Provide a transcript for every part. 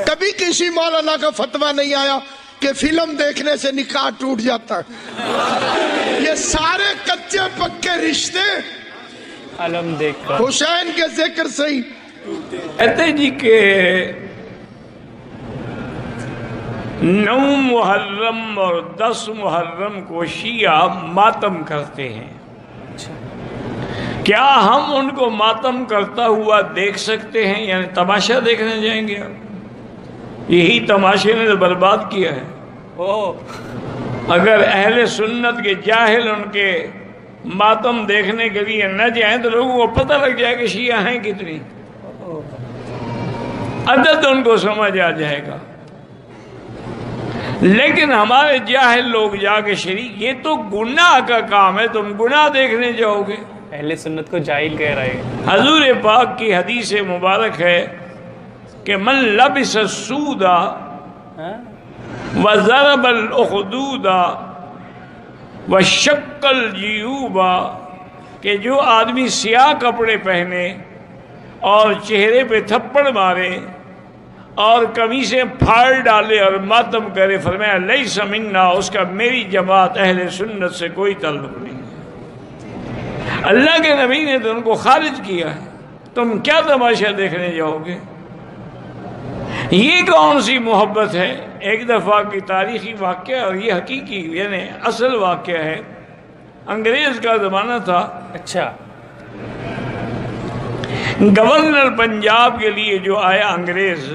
کبھی کسی مولانا کا فتویٰ نہیں آیا کہ فلم دیکھنے سے نکاح ٹوٹ جاتا ہے۔ یہ سارے کچے پکے رشتے علم دیکھ کر حسین کے ذکر سے ہی کہتے جی کہ 9 محرم اور 10 محرم کو شیعہ ماتم کرتے ہیں، کیا ہم ان کو ماتم کرتا ہوا دیکھ سکتے ہیں؟ یعنی تماشا دیکھنے جائیں گے؟ یہی تماشے نے برباد کیا ہے۔ اگر اہل سنت کے جاہل ان کے ماتم دیکھنے کے لیے نہ جائیں تو لوگوں کو پتہ لگ جائے کہ شیعہ ہیں کتنی، عدد ان کو سمجھ آ جائے گا۔ لیکن ہمارے جاہل لوگ جا کے شریک، یہ تو گناہ کا کام ہے، تم گناہ دیکھنے جاؤ گے۔ اہل سنت کو جاہل کہہ رہے ہیں۔ حضور پاک کی حدیث مبارک ہے کہ من لبس السود وضرب الاخدود وشق الجیوب، کہ جو آدمی سیاہ کپڑے پہنے اور چہرے پہ تھپڑ مارے اور قمیصیں پھاڑ ڈالے اور ماتم کرے، فرمایا لیس منا، اس کا میری جماعت اہل سنت سے کوئی تعلق نہیں ہے۔ اللہ کے نبی نے تو ان کو خارج کیا ہے، تم کیا تماشا دیکھنے جاؤ گے؟ یہ کون سی محبت ہے؟ ایک دفعہ کی تاریخی واقعہ، اور یہ حقیقی یعنی اصل واقعہ ہے۔ انگریز کا زمانہ تھا، اچھا، گورنر پنجاب کے لیے جو آیا انگریز،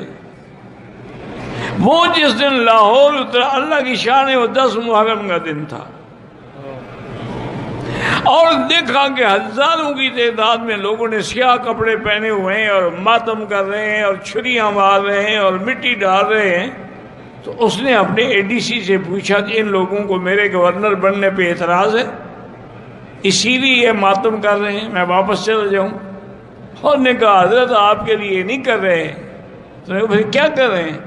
وہ جس دن لاہور اترا، اللہ کی شان ہے، وہ 10 محرم کا دن تھا، اور دیکھا کہ ہزاروں کی تعداد میں لوگوں نے سیاہ کپڑے پہنے ہوئے ہیں اور ماتم کر رہے ہیں اور چھریاں مار رہے ہیں اور مٹی ڈال رہے ہیں۔ تو اس نے اپنے اے ڈی سی سے پوچھا کہ ان لوگوں کو میرے گورنر بننے پہ اعتراض ہے، اسی لیے یہ ماتم کر رہے ہیں، میں واپس چلا جاؤں؟ اور نے کہا حضرت آپ کے لیے نہیں کر رہے ہیں۔ تو نے کہا پھر کیا کر رہے ہیں؟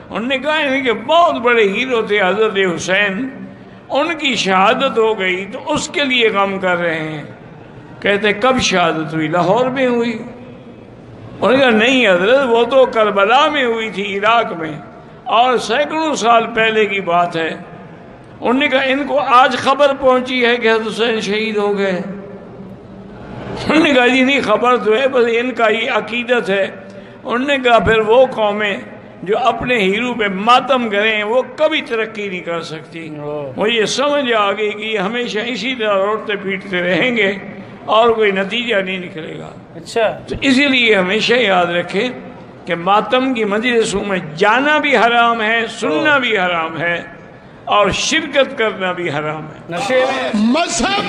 انہوں نے کہا کہ بہت بڑے ہیرو تھے حضرت حسین، ان کی شہادت ہو گئی تو اس کے لیے غم کر رہے ہیں۔ کہتے کب شہادت ہوئی؟ لاہور میں ہوئی؟ انہوں نے کہا نہیں حضرت، وہ تو کربلا میں ہوئی تھی، عراق میں، اور سینکڑوں سال پہلے کی بات ہے۔ انہوں نے کہا ان کو آج خبر پہنچی ہے کہ حضرت حسین شہید ہو گئے؟ انہوں نے کہا جی نہیں، خبر تو ہے، بس ان کا یہ عقیدت ہے۔ انہوں نے کہا پھر وہ قومیں جو اپنے ہیرو پہ ماتم کریں وہ کبھی ترقی نہیں کر سکتی۔ وہ یہ سمجھ آ گئی کہ یہ ہمیشہ اسی طرح روٹتے پیٹتے رہیں گے اور کوئی نتیجہ نہیں نکلے گا۔ اچھا، تو اسی لیے ہمیشہ یاد رکھیں کہ ماتم کی مجلسوں میں جانا بھی حرام ہے، سننا بھی حرام ہے، اور شرکت کرنا بھی حرام ہے۔ نشے میں مذہب،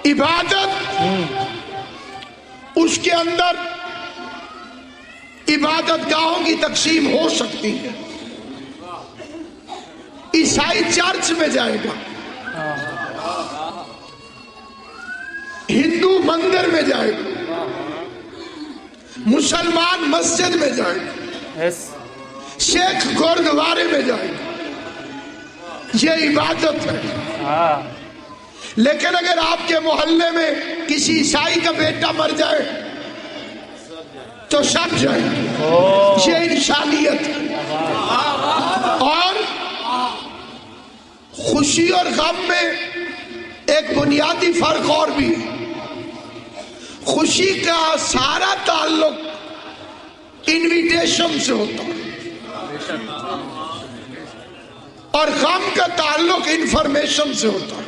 عبادت، اس کے اندر عبادت گاہوں کی تقسیم ہو سکتی ہے۔ عیسائی چرچ میں جائے گا، ہندو مندر میں جائے گا، مسلمان مسجد میں جائے گا، شیخ گردوارے میں جائے گا، یہ عبادت ہے۔ لیکن اگر آپ کے محلے میں کسی عیسائی کا بیٹا مر جائے تو سب جائیں گے، یہ انسانیت ہے۔ اور خوشی اور غم میں ایک بنیادی فرق اور بھی ہے۔ خوشی کا سارا تعلق انویٹیشن سے ہوتا ہے اور غم کا تعلق انفارمیشن سے ہوتا ہے۔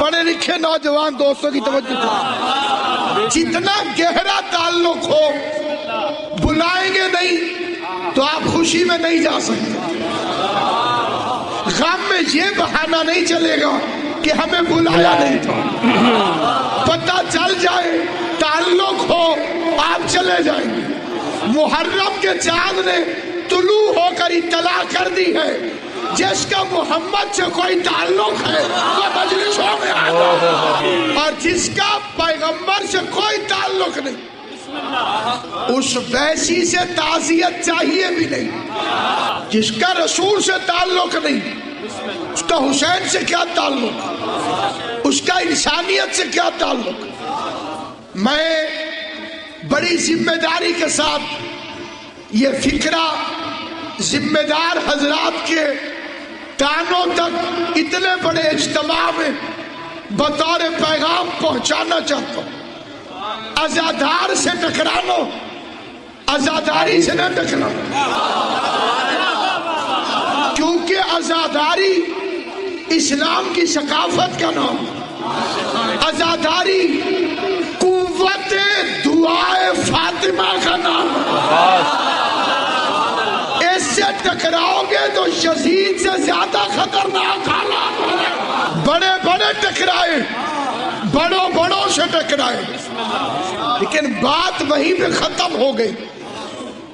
پڑھے لکھے نوجوان دوستوں کی توجہ دیں، جتنا گہرا تعلق ہو، بلائیں گے نہیں تو آپ خوشی میں نہیں جا سکتے۔ غم میں یہ بہانہ نہیں چلے گا کہ ہمیں بلایا نہیں تھا، پتہ چل جائے تعلق ہو آپ چلے جائیں گے۔ محرم کے چاند نے طلوع ہو کر اطلاع کر دی ہے، جس کا محمد سے کوئی تعلق ہے وہ مجلسوں میں آتا ہے، اور جس کا پیغمبر سے کوئی تعلق نہیں اس ویسی سے تعزیت چاہیے بھی نہیں۔ جس کا رسول سے تعلق نہیں اس کا حسین سے کیا تعلق، اس کا انسانیت سے کیا تعلق۔ میں بڑی ذمہ داری کے ساتھ یہ فکرہ ذمہ دار حضرات کے کانوں تک اتنے بڑے اجتماع میں بطور پیغام پہنچانا چاہتا ہوں. عزادار سے ٹکرانا، عزاداری سے نہ ٹکرانا، کیونکہ عزاداری اسلام کی ثقافت کا نام، عزاداری قوت دعائے فاطمہ کا نام. اس سے ٹکراؤ گے تو یزید سے زیادہ خطرناک حالات ہونے. بڑے بڑے ٹکرائے، بڑوں سے ٹکرائے، لیکن بات وہیں پہ ختم ہو گئی.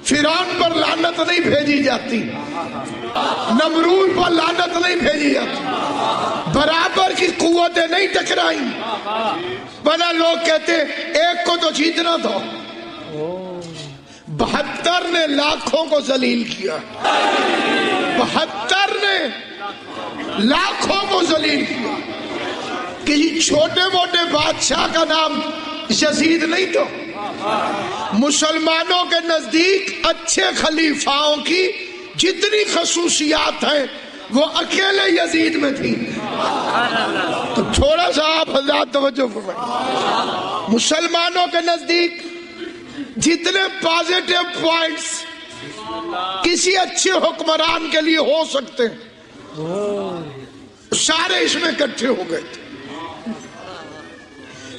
فرعون پر لعنت نہیں بھیجی جاتی، نمرود پر لعنت نہیں بھیجی جاتی، برابر کی قوتیں نہیں ٹکرائیں. بنا لوگ کہتے ایک کو تو جیتنا تھا، 72 نے لاکھوں کو ذلیل کیا، 72 نے لاکھوں کو ذلیل کیا. کسی چھوٹے موٹے بادشاہ کا نام یزید نہیں تو. مسلمانوں کے نزدیک اچھے خلیفاؤں کی جتنی خصوصیات ہیں وہ اکیلے یزید میں تھی. تو تھوڑا سا آپ حضرات توجہ فرمائیں. مسلمانوں کے نزدیک جتنے پازیٹیو پوائنٹس کسی اچھے حکمران کے لیے ہو سکتے ہیں سارے اس میں اکٹھے ہو گئے تھے.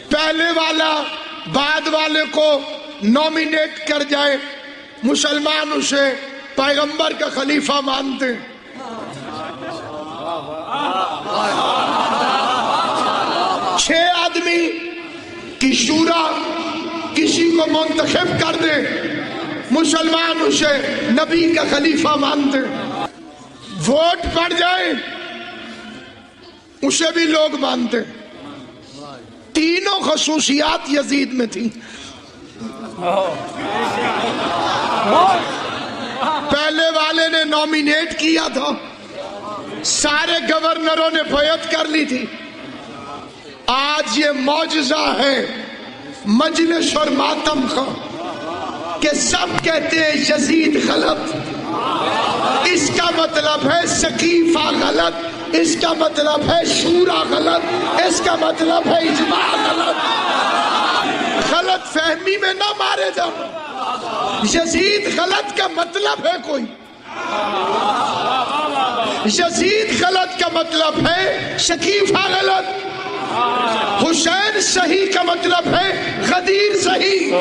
پہلے والا بعد والے کو نومینیٹ کر جائے، مسلمان اسے پیغمبر کا خلیفہ مانتے. 6 آدمی کی شورا کسی کو منتخب کر دے، مسلمان اسے نبی کا خلیفہ مانتے. ووٹ پڑ جائے اسے بھی لوگ مانتے. تینوں خصوصیات یزید میں تھی. پہلے والے نے نومینیٹ کیا تھا، سارے گورنروں نے بیعت کر لی تھی. آج یہ معجزہ ہے مجلس اور ماتم کا کہ سب کہتے ہیں یزید غلط، اس کا مطلب ہے سقیفہ غلط، اس کا مطلب ہے شورا غلط، اس کا مطلب ہے اجماع غلط. غلط فہمی میں نہ مارے جاؤ. یزید غلط کا مطلب ہے کوئی، یزید غلط کا مطلب ہے شقیفہ غلط، حسین صحیح کا مطلب ہے غدیر صحیح.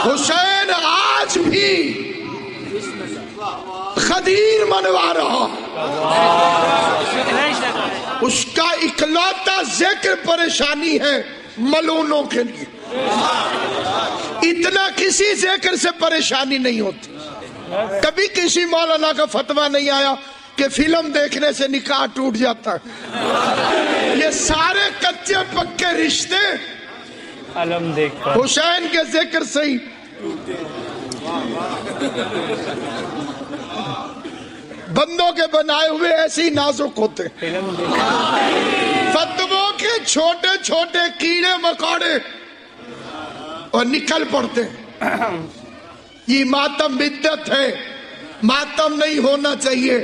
حسین آج بھی غدیر منوا رہا، اس کا اکلوتا ذکر پریشانی ہے ملونوں کے لیے. اتنا کسی ذکر سے پریشانی نہیں ہوتی. کبھی کسی مولانا کا فتویٰ نہیں آیا کہ فلم دیکھنے سے نکاح ٹوٹ جاتا ہے. یہ سارے کچے پکے رشتے علم دیکھ کر حسین کے ذکر سے ہی. بندوں کے بنائے ہوئے ایسے ہی نازک ہوتے، فتووں کے چھوٹے چھوٹے کیڑے مکوڑے اور نکل پڑتے. یہ ماتم بدعت ہے، ماتم نہیں ہونا چاہیے،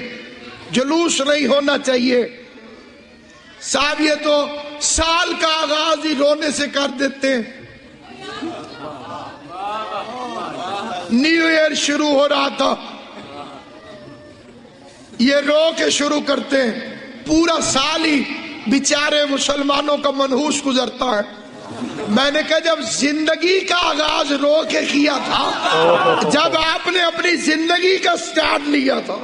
جلوس نہیں ہونا چاہیے. صاحب یہ تو سال کا آغاز ہی رونے سے کر دیتے ہیں. نیو ایئر شروع ہو رہا تھا، یہ رو کے شروع کرتے ہیں. پورا سال ہی بیچارے مسلمانوں کا منحوس گزرتا ہے. میں نے کہا جب زندگی کا آغاز رو کے کیا تھا، جب آپ نے اپنی زندگی کا سٹارٹ لیا تھا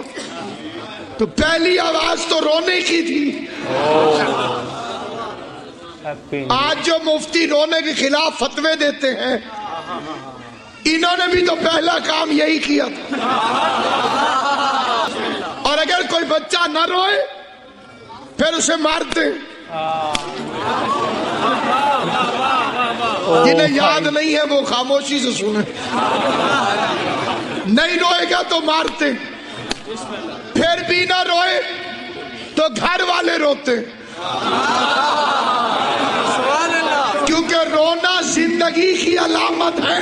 تو پہلی آواز تو رونے کی تھی. آج جو مفتی رونے کے خلاف فتوے دیتے ہیں، انہوں نے بھی تو پہلا کام یہی کیا تھا. اور اگر کوئی بچہ نہ روئے پھر اسے مارتے. جنہیں یاد نہیں ہے وہ خاموشی سے سنیں. نہیں روئے گا تو مارتے، پھر بھی نہ روئے تو گھر والے روتے. کیونکہ رونا زندگی زندگی کی علامت ہے.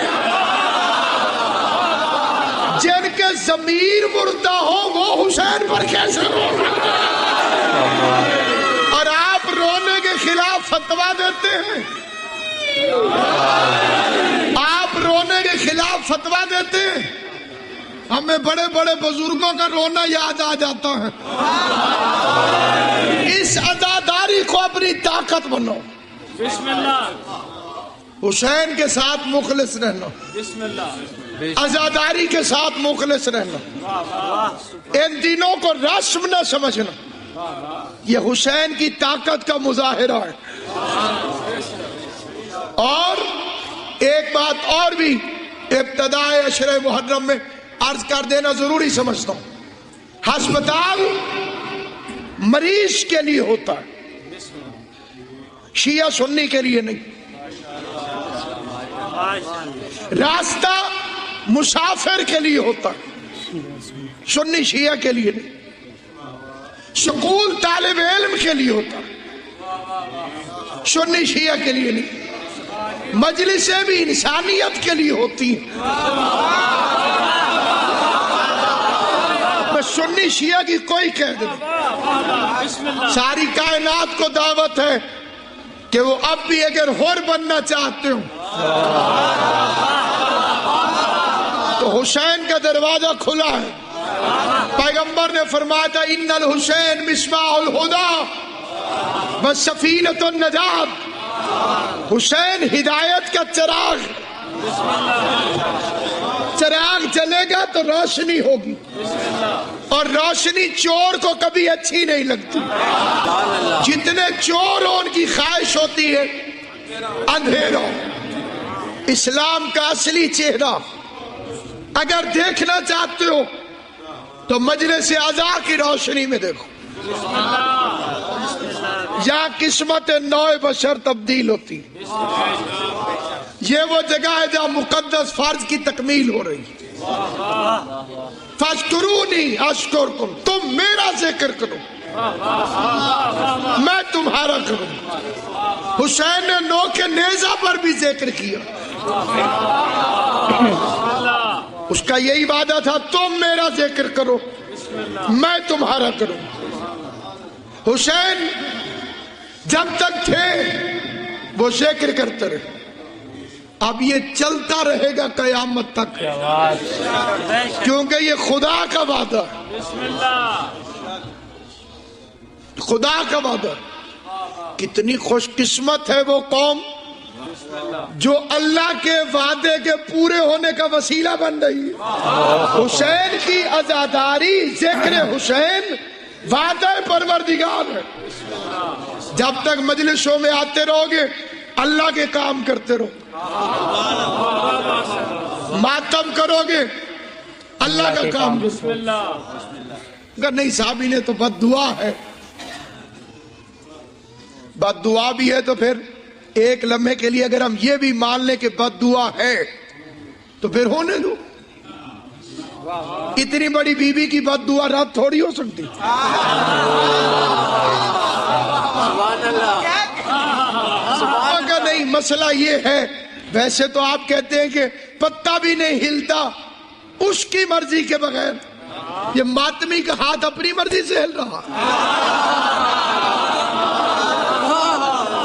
جن کے ضمیر مردہ ہو وہ حسین پر کیسے رو سکتے ہیں؟ اور آپ رونے کے خلاف فتویٰ دیتے ہیں. آپ رونے کے خلاف فتویٰ دیتے ہیں. ہمیں بڑے بڑے بزرگوں کا رونا یاد آ جاتا ہے. اس عزاداری کو اپنی طاقت بنو. بسم اللہ. حسین کے ساتھ مخلص رہنا, بسم اللہ. عزاداری کے ساتھ مخلص رہنا. ان دنوں کو رسم نہ سمجھنا, یہ حسین کی طاقت کا مظاہرہ ہے. اور ایک بات اور بھی ابتدائے عشرہ محرم میں عرض کر دینا ضروری سمجھتا ہوں. ہسپتال مریض کے لیے ہوتا ہے, شیعہ سنی کے لیے نہیں. راستہ مسافر کے لیے ہوتا ہے, سنی شیعہ کے لیے نہیں. سکول طالب علم کے لیے ہوتا ہے, سنی شیعہ کے لیے نہیں. مجلسیں بھی انسانیت کے لیے ہوتی ہیں. سنی شیعہ کی کوئی قید نہیں. ساری کائنات کو دعوت ہے کہ وہ اب بھی اگر حر بننا چاہتے ہو تو حسین کا دروازہ کھلا ہے. پیغمبر نے فرمایا تھا ان الحسین مصباح الہدی و سفینۃ النجات. حسین ہدایت کا چراغ, چراغ جلے گا تو روشنی ہوگی, اور روشنی چور کو کبھی اچھی نہیں لگتی. جتنے چور ہو ان کی خواہش ہوتی ہے اندھیرا. اسلام کا اصلی چہرہ اگر دیکھنا چاہتے ہو تو مجلس عزا کی روشنی میں دیکھو. یہاں قسمت نو بشر تبدیل ہوتی. یہ وہ جگہ ہے جہاں مقدس فرض کی تکمیل ہو رہی. فاذکرونی اذکرکم, تم میرا ذکر کرو میں تمہارا کروں. حسین نے نوک نیزہ پر بھی ذکر کیا. اس کا یہی وعدہ تھا تم میرا ذکر کرو میں تمہارا کروں. حسین جب تک تھے وہ ذکر کرتے رہے. اب یہ چلتا رہے گا قیامت تک, کیونکہ یہ خدا کا وعدہ ہے. خدا کا وعدہ. کتنی خوش قسمت ہے وہ قوم جو اللہ کے وعدے کے پورے ہونے کا وسیلہ بن رہی ہے. حسین کی عزاداری ذکر حسین وعدہ پروردگار ہے. جب تک مجلسوں میں آتے رہو گے اللہ کے کام کرتے رہو. ماتم کرو گے اللہ کا کام. اگر نہیں صحابی نے تو بد دعا ہے. بد دعا بھی ہے تو پھر ایک لمحے کے لیے اگر ہم یہ بھی مان لیں کہ بد دعا ہے تو پھر ہونے دو. اتنی بڑی بیوی کی بد دعا رات تھوڑی ہو سکتی. اگر نہیں مسئلہ یہ ہے, ویسے تو آپ کہتے ہیں کہ پتا بھی نہیں ہلتا اس کی مرضی کے بغیر. یہ ماتمی کا ہاتھ اپنی مرضی سے ہل رہا,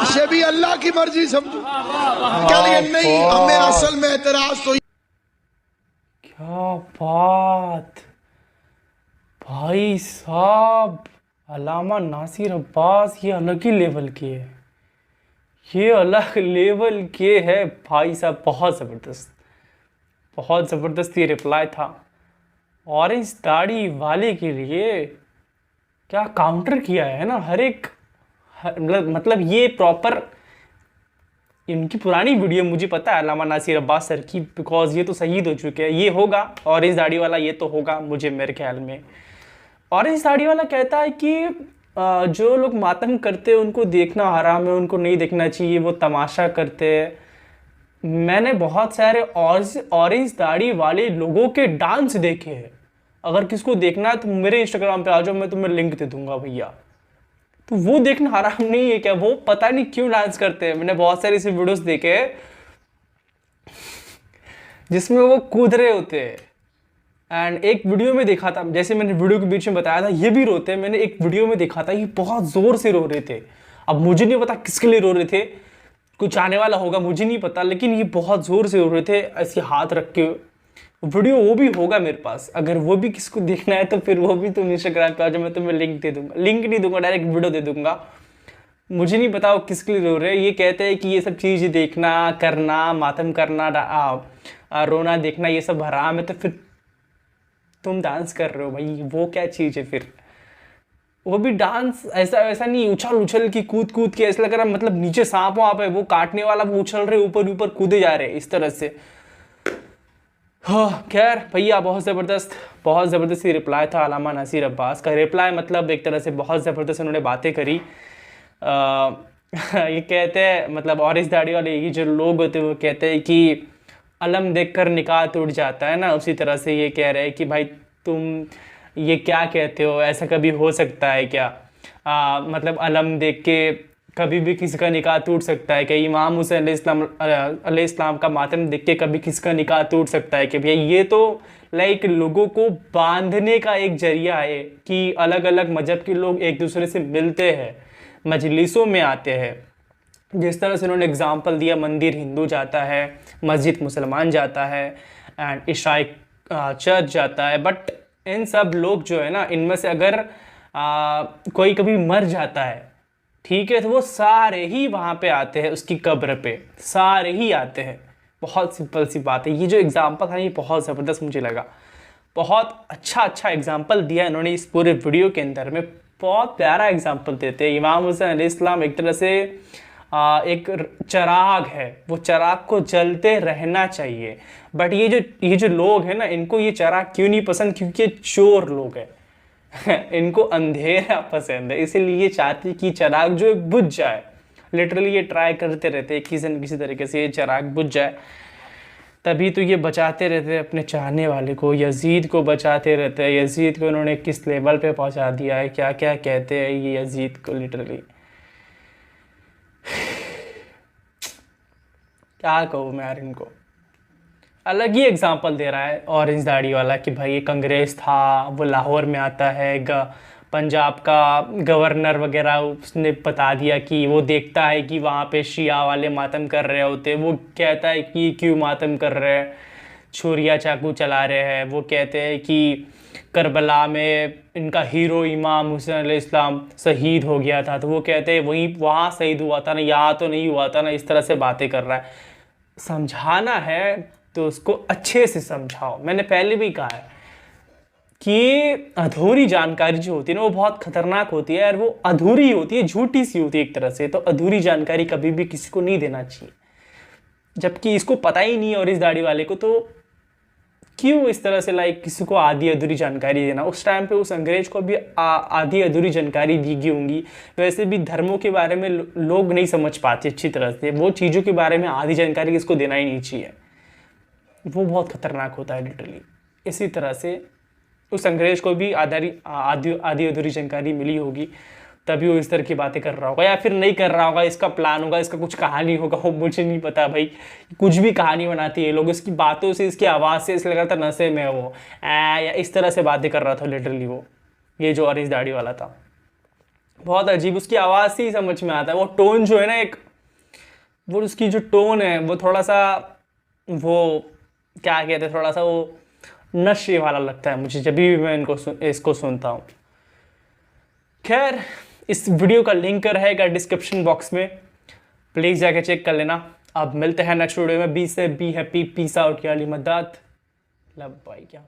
اسے بھی اللہ کی مرضی سمجھو. کہ نہیں ہمیں اصل میں اعتراض تو. کیا بات بھائی صاحب, علامہ ناصر عباس یہ الگ ہی لیول کے ہے, یہ الگ لیول کے ہے بھائی صاحب. بہت زبردست, بہت زبردست یہ رپلائی تھا. اورنج داڑھی والے کے لیے کیا کاؤنٹر کیا ہے نا. ہر ایک مطلب یہ پراپر ان کی پرانی ویڈیو مجھے پتا ہے علامہ ناصر عباس سر کی, بیکاز یہ تو شہید ہو چکے ہیں. یہ ہوگا اورنج داڑھی والا, یہ تو ہوگا مجھے میرے خیال میں. اورنج داڑھی والا کہتا ہے کہ جو لوگ ماتم کرتے ہیں ان کو دیکھنا حرام ہے, ان کو نہیں دیکھنا چاہیے, وہ تماشا کرتے ہیں. میں نے بہت سارے اورنج داڑھی والے لوگوں کے ڈانس دیکھے ہیں. اگر کس کو دیکھنا ہے تو میرے انسٹاگرام پہ آ جاؤ, میں تمہیں لنک دے دوں گا بھیا. تو وہ دیکھنا حرام نہیں ہے کیا؟ وہ پتہ نہیں کیوں ڈانس کرتے ہیں. میں نے بہت سارے ایسے ویڈیوز دیکھے جس میں وہ کود رہے ہوتے ہیں. اینڈ ایک ویڈیو میں دیکھا تھا, جیسے میں نے ویڈیو کے بیچ میں بتایا تھا یہ بھی روتے ہیں, میں نے ایک ویڈیو میں دیکھا تھا یہ بہت زور سے رو رہے تھے. اب مجھے نہیں پتا کس کے لیے رو رہے تھے, کچھ آنے والا ہوگا مجھے نہیں پتا, لیکن یہ بہت زور سے رو رہے تھے ایسے ہاتھ رکھ کے. ویڈیو وہ بھی ہوگا میرے پاس, اگر وہ بھی کس کو دیکھنا ہے تو پھر وہ بھی تم انسٹاگرام پہ آ جاؤ, میں تمہیں لنک دے دوں گا, لنک نہیں دوں گا ڈائریکٹ ویڈیو دے دوں گا. مجھے نہیں پتا وہ کس کے لیے رو رہے ہیں. یہ کہتے ہیں کہ یہ سب چیز دیکھنا, کرنا, ماتم کرنا, رونا دیکھنا یہ سب حرام ہے, تو پھر تم ڈانس کر رہے ہو بھائی, وہ کیا چیز ہے پھر؟ وہ بھی ڈانس ایسا نہیں اچھل کی کود کے ایسا لگ رہا مطلب نیچے سانپ وہاں پہ وہ کاٹنے والا وہ اچھل رہے اوپر کودے جا رہے اس طرح سے. ہاں خیر بھیا, بہت زبردستی رپلائی تھا علامہ ناصر عباس کا. رپلائی مطلب ایک طرح سے بہت زبردست انہوں نے باتیں کری. یہ کہتے ہیں مطلب اورنج داڑھی والے یہ جو لوگ ہوتے ہیں وہ کہتے ہیں کہ علم دیکھ کر نکاح ٹوٹ جاتا ہے نا, اسی طرح سے یہ کہہ رہے ہیں کہ بھائی تم یہ کیا کہتے ہو, ایسا کبھی ہو سکتا ہے کیا؟ مطلب علم دیکھ کے کبھی بھی کسی کا نکاح ٹوٹ سکتا ہے کہ امام حسین علیہ السلام کا ماتم دیکھ کے کبھی کسی کا نکاح ٹوٹ سکتا ہے کہ بھیا یہ تو لائک لوگوں کو باندھنے کا ایک ذریعہ ہے کہ الگ الگ مذہب کے لوگ ایک دوسرے سے ملتے ہیں, مجلسوں میں آتے ہیں. جس طرح سے انہوں نے اگزامپل دیا, مندر ہندو جاتا ہے, مسجد مسلمان جاتا ہے, اینڈ عیسائی چرچ جاتا ہے. بٹ ان سب لوگ جو ہے نا, ان میں سے اگر کوئی کبھی مر جاتا ہے ٹھیک ہے, تو وہ سارے ہی وہاں پہ آتے ہیں, اس کی قبر پہ سارے ہی آتے ہیں. بہت سمپل سی بات ہے. یہ جو اگزامپل ہے یہ بہت زبردست مجھے لگا, بہت اچھا اگزامپل دیا انہوں نے اس پورے ویڈیو کے اندر میں. بہت پیارا اگزامپل دیتے ہیں. امام حسین علیہ السلام ایک طرح سے ایک چراغ ہے, وہ چراغ کو جلتے رہنا چاہیے. بٹ یہ جو لوگ ہیں نا, ان کو یہ چراغ کیوں نہیں پسند؟ کیونکہ چور لوگ ہیں, ان کو اندھیرا پسند ہے, اسی لیے یہ چاہتے کہ چراغ جو بجھ جائے. لٹرلی یہ ٹرائی کرتے رہتے ہیں کسی نہ کسی طریقے سے یہ چراغ بجھ جائے. تبھی تو یہ بچاتے رہتے ہیں اپنے چاہنے والے کو. یزید کو بچاتے رہتے ہیں. یزید کو انہوں نے کس لیول پہ پہنچا دیا ہے, کیا کیا کہتے ہیں یہ یزید کو. لٹرلی کیا کہوں میں یار, ان کو الگ ہی اگزامپل دے رہا ہے اورنج داڑھی والا کہ بھائی ایک انگریز تھا, وہ لاہور میں آتا ہے, پنجاب کا گورنر وغیرہ اس نے بتا دیا کہ وہ دیکھتا ہے کہ وہاں پہ شیعہ والے ماتم کر رہے ہوتے, وہ کہتا ہے کہ کیوں ماتم کر رہے ہیں, چھریاں چاقو چلا رہے ہیں. وہ کہتے ہیں کہ کربلا میں ان کا ہیرو امام حسین علیہ السلام شہید ہو گیا تھا, تو وہ کہتے ہیں وہاں شہید ہوا تھا نا, یہاں تو نہیں ہوا تھا نا. اس طرح سے باتیں کر رہا ہے. سمجھانا ہے تو اس کو اچھے سے سمجھاؤ. میں نے پہلے بھی کہا ہے کہ ادھوری جانکاری جو ہوتی ہے نا وہ بہت خطرناک ہوتی ہے, اور وہ ادھوری ہوتی ہے, جھوٹی سی ہوتی ہے ایک طرح سے. تو ادھوری جانکاری کبھی بھی کسی کو نہیں دینا چاہیے, جبکہ اس کو پتہ ہی نہیں ہے. اور اس داڑھی والے کو تو کیوں اس طرح سے لائک کسی کو آدھی ادھوری جانکاری دینا؟ اس ٹائم پہ اس انگریز کو بھی آدھی ادھوری جانکاری دی گئی ہوں گی. ویسے بھی دھرموں کے بارے میں لوگ نہیں سمجھ پاتے اچھی طرح سے, وہ چیزوں کے بارے میں آدھی جانکاری کس کو دینا ہی نہیں چاہیے. وہ بہت خطرناک ہوتا ہے لٹرلی. اسی طرح سے اس انگریز کو بھی آدھی ادھوری جانکاری ملی ہوگی, تبھی وہ اس طرح کی باتیں کر رہا ہوگا, یا پھر نہیں کر رہا ہوگا. اس کا پلان ہوگا, اس کا کچھ کہانی ہوگا, وہ مجھے نہیں پتا بھائی. کچھ بھی کہانی بناتی ہے لوگ, اس کی باتوں سے, اس کی آواز سے اس لگ رہا تھا نشے میں وہ یا اس طرح سے باتیں کر رہا تھا لٹرلی. وہ یہ جو اورنج داڑھی والا تھا بہت عجیب, اس کی آواز سے ہی سمجھ میں آتا ہے. وہ ٹون جو ہے نا, ایک وہ اس کی جو ٹون ہے وہ تھوڑا سا وہ کیا کہتے ہیں, تھوڑا سا وہ نشے والا لگتا ہے مجھے جب بھی میں اس کو سنتا ہوں. خیر, اس ویڈیو کا لنک رہے گا ڈسکرپشن باکس میں, پلیز جا کے چیک کر لینا. اب ملتے ہیں نیکسٹ ویڈیو میں. بی سے بی ہیپی, پیس آؤٹ, یا علی مدد. لو بائی. کیا